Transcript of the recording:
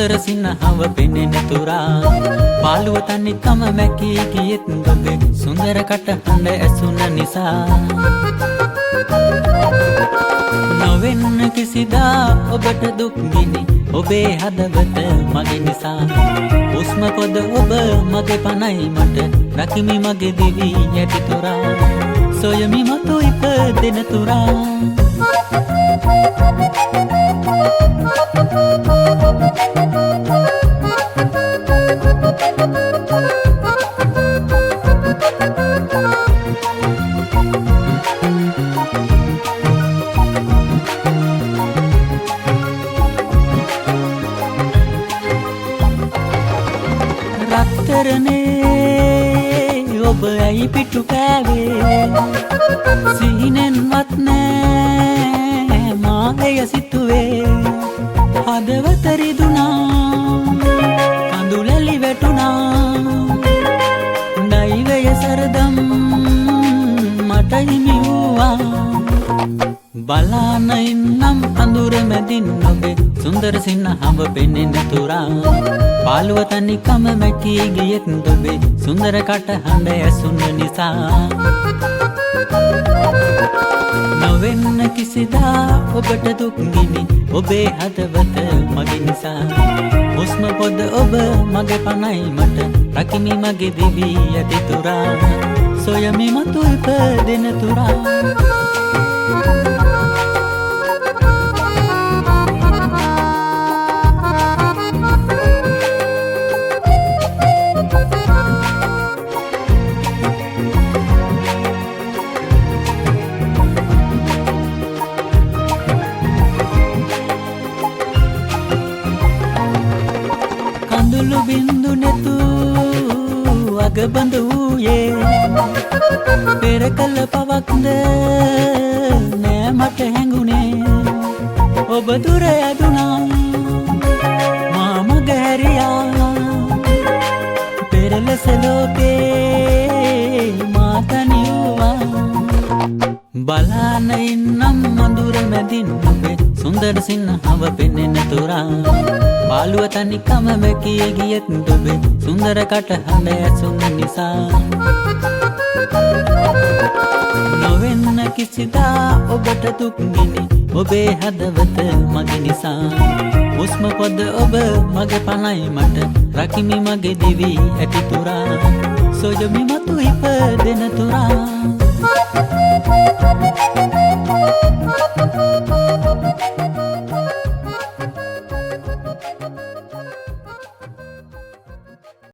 සුන්දර සිනහව පෙනෙන තුරා පාළුව තනිකම මැකී ගියෙත් ඔබේ සුන්දර කටහඬ ඇසුන නිසා නොවෙන්න කිසිදා ඔබට දුක් ගිනි ඔබේ හදවත මගේ නිසා උස්ම පොද ඔබ මගේ පනයි මට රකිමි මගේ දිවි යටි තුරා සොයමි මතු ඉපදෙන තුරා රත්තරනේ ඔබ ඇයි පිටු පෑවේ සිහිනෙන්වත් නෑ මාගය සිතුවේ හදවත රිදුනා කඳුලැලි වැටුනා දෛවය සරදම් මට හිමි වූවා බලාන ඉන්නම් අඳුර මැදින් ඔබේ සුන්දර සිනහව පෙනෙන තුරා පාළුව තනිකම මැකී ගියෙත් ඔබේ සුන්දර කටහඬ ඇසුන නිසා නොවෙන්න කිසිදා ඔබට දුක් ගිනි ඔබේ හදවත මගේ නිසා හුස්ම පොද ඔබ මගේ පනයි මට රකිමි මගේ දිවි යටි තුරා සොයමි මතු ඉපදෙන තුරා කඳුළු බින්දු නැතු අගබඳ වූයේ පෙර කළ පවක්ද නෑ මට හැඟුණේ ඔබ දුර ඇදුනා මා මග හැරියා පෙරලෙස ලෝකේ මා තනි වූවා බලාන ඉන්නම් අඳුර මැදින් ඔබේ සුන්දර සිනහව පෙනෙන තුරා පාළුව තනිකම මැකී ගියෙත් ඔබේ සුන්දර කටහඬ ඇසුන නිසා නොවෙන්න කිසිදා ඔබට දුක් ගිනි ඔබේ හදවත මගේ නිසා උස්ම පොද ඔබ මගේ පනයි මට රකිමි මගේ දිවි ඇති තුරා සොයමි මතු ඉපදෙන තුරා